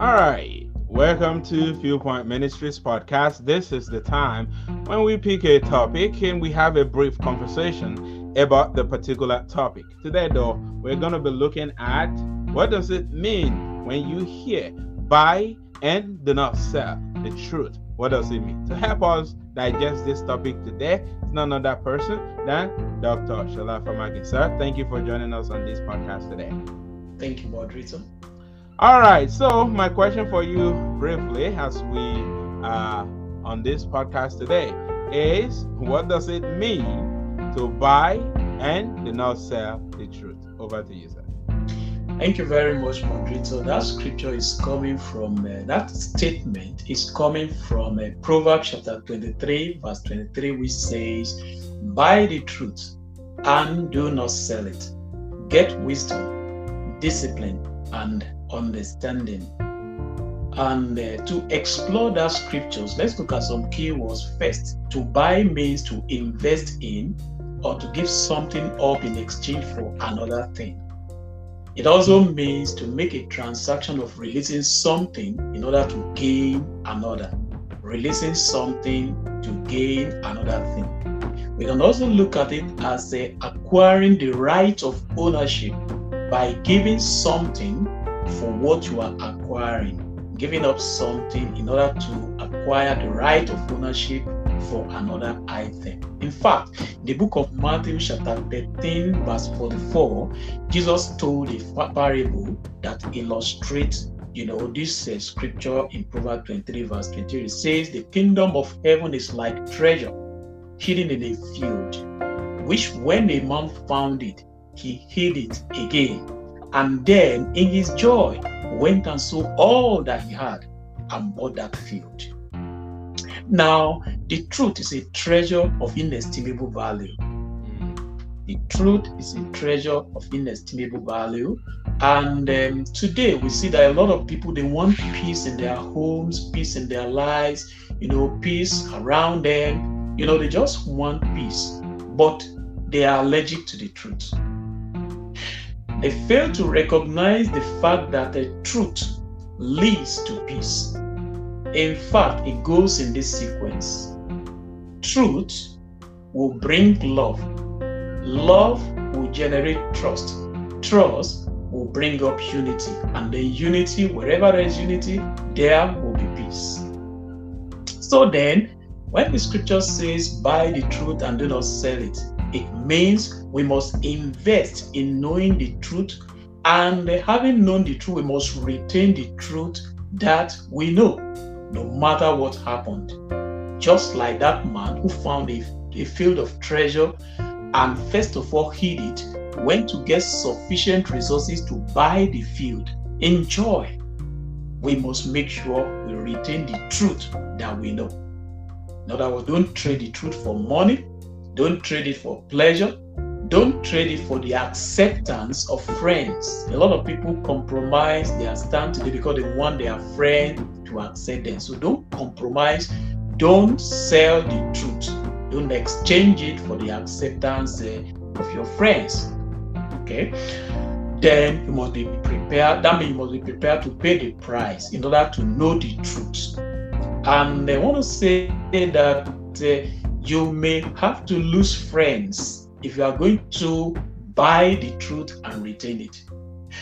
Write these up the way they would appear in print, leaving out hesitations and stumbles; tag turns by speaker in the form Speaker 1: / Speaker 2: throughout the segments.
Speaker 1: All right, welcome to Viewpoint Ministries podcast. This is the time when we pick a topic and we have a brief conversation about the particular topic. Today, though, we're going to be looking at what does it mean when you hear buy and do not sell the truth. What does it mean? To help us digest this topic today, it's none other person than Dr. Shola Famagi. Sir, thank you for joining us on this podcast today.
Speaker 2: Thank you, moderator.
Speaker 1: All right, so my question for you briefly as we are on this podcast today is what does it mean to buy and do not sell the truth? Over to you, sir.
Speaker 2: Thank you very much, moderator. That scripture is coming from, that statement is coming from Proverbs chapter 23, verse 23, which says, buy the truth and do not sell it. Get wisdom, discipline, and understanding. And to explore that scriptures, let's look at some keywords first. To buy means to invest in or to give something up in exchange for another thing. It also means to make a transaction of releasing something in order to gain another. Releasing something to gain another thing. We can also look at it as acquiring the right of ownership by giving something for what you are acquiring, giving up something in order to acquire the right of ownership for another item. In fact, in the book of Matthew chapter 13 verse 44, Jesus told a parable that illustrates this scripture in Proverbs 23 verse 20. It says, the kingdom of heaven is like treasure hidden in a field, which when a man found it, he hid it again. And then in his joy, went and sold all that he had and bought that field. Now, the truth is a treasure of inestimable value. The truth is a treasure of inestimable value. And today we see that a lot of people, they want peace in their homes, peace in their lives, peace around them. They just want peace, but they are allergic to the truth. They fail to recognize the fact that the truth leads to peace. In fact, it goes in this sequence. Truth will bring love. Love will generate trust. Trust will bring up unity. And the unity, wherever there is unity, there will be peace. So then, when the scripture says, buy the truth and do not sell it, it means we must invest in knowing the truth, and having known the truth, we must retain the truth that we know, no matter what happened. Just like that man who found a field of treasure and first of all hid it, went to get sufficient resources to buy the field. Enjoy. We must make sure we retain the truth that we know. In other words, don't trade the truth for money. Don't trade it for pleasure. Don't trade it for the acceptance of friends. A lot of people compromise their stand today because they want their friend to accept them. So don't compromise. Don't sell the truth. Don't exchange it for the acceptance of your friends. Okay? Then you must be prepared. That means you must be prepared to pay the price in order to know the truth. And I want to say that you may have to lose friends if you are going to buy the truth and retain it.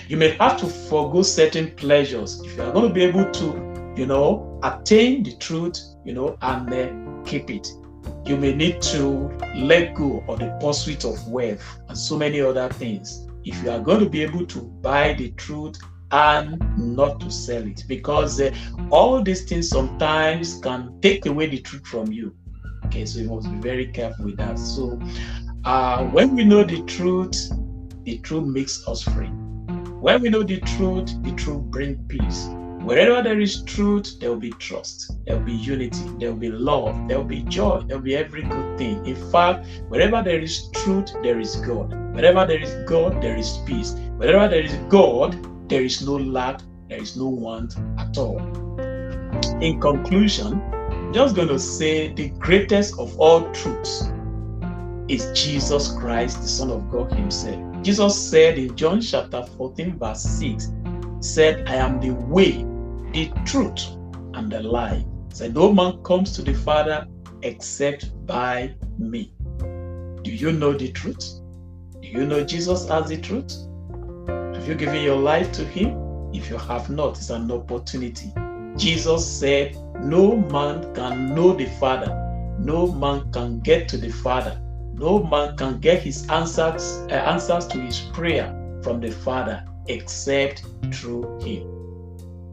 Speaker 2: You may have to forgo certain pleasures if you are going to be able to, attain the truth, and keep it. You may need to let go of the pursuit of wealth and so many other things if you are going to be able to buy the truth and not to sell it, because all these things sometimes can take away the truth from you. Okay, so you must be very careful with that. So when we know the truth makes us free. When we know the truth brings peace. Wherever there is truth, there will be trust, there will be unity, there will be love, there will be joy, there will be every good thing. In fact, wherever there is truth, there is God. Wherever there is God, there is peace. Wherever there is God, there is no lack, there is no want at all. In conclusion, I'm just going to say the greatest of all truths is Jesus Christ, the Son of God himself. Jesus said in John chapter 14 verse 6, said, I am the way, the truth, and the life. So no man comes to the Father except by me. Do you know the truth? Do you know Jesus as the truth? Have you given your life to him? If you have not, it's an opportunity. Jesus said, no man can know the Father. No man can get to the Father. No man can get his answers to his prayer from the Father except through him.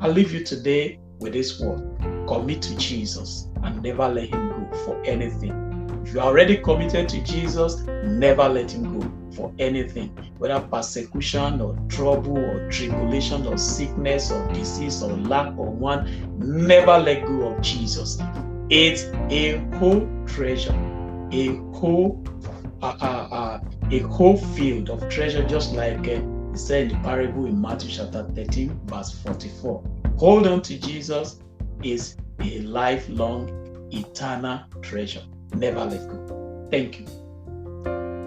Speaker 2: I leave you today with this word. Commit to Jesus and never let him go for anything. If you are already committed to Jesus, never let him go for anything, whether persecution or trouble or tribulation or sickness or disease or lack or want. Never let go of Jesus. It's a whole treasure, a whole field of treasure, just like he said in the parable in Matthew chapter 13, verse 44. Hold on to Jesus is a lifelong, eternal treasure. Never let go. Thank you.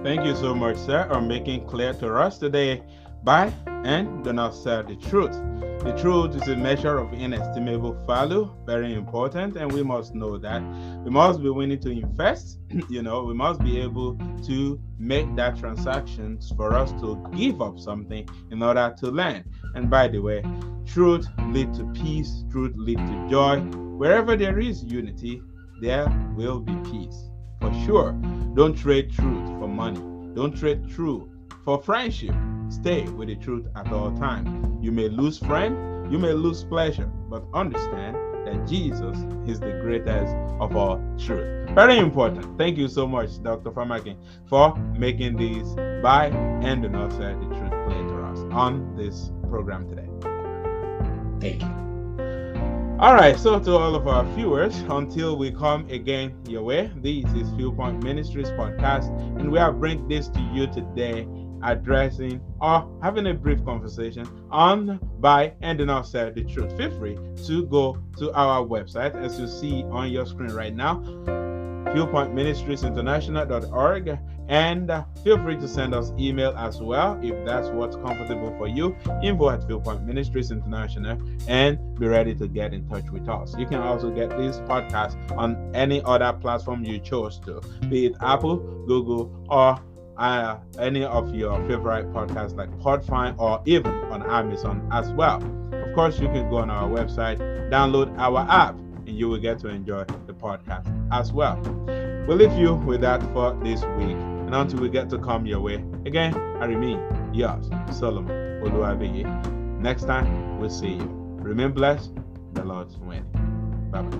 Speaker 1: Thank you so much, sir, for making clear to us today. Buy and do not sell the truth. The truth is a measure of inestimable value, very important, and we must know that. We must be willing to invest. We must be able to make that transactions for us to give up something in order to learn. And by the way, truth leads to peace, truth leads to joy. Wherever there is unity, there will be peace. For sure, don't trade truth for money. Don't trade truth for friendship. Stay with the truth at all times. You may lose friend, you may lose pleasure, but understand that Jesus is the greatest of all truth. Very important. Thank you so much, Dr. Famakin, for making these buy and do not sell the truth clear to us on this program today.
Speaker 2: Thank you.
Speaker 1: All right, so to all of our viewers, until we come again your way, this is Viewpoint Ministries podcast, and we have bring this to you today, addressing or having a brief conversation on buy and do not sell the truth. Feel free to go to our website, as you see on your screen right now, viewpointministriesinternational.org, and feel free to send us email as well if that's what's comfortable for you, info@Viewpoint Ministries International, and be ready to get in touch with us. You can also get this podcast on any other platform you chose to, be it Apple, Google, or any of your favorite podcasts like Podfine, or even on Amazon as well. Of course, you can go on our website, download our app, and you will get to enjoy the podcast as well. We'll leave you with that for this week, and until we get to come your way again, I remain yours, Solomon Oluwabeye. Next time, we'll see you. Remain blessed. The Lord's winning. Bye-bye.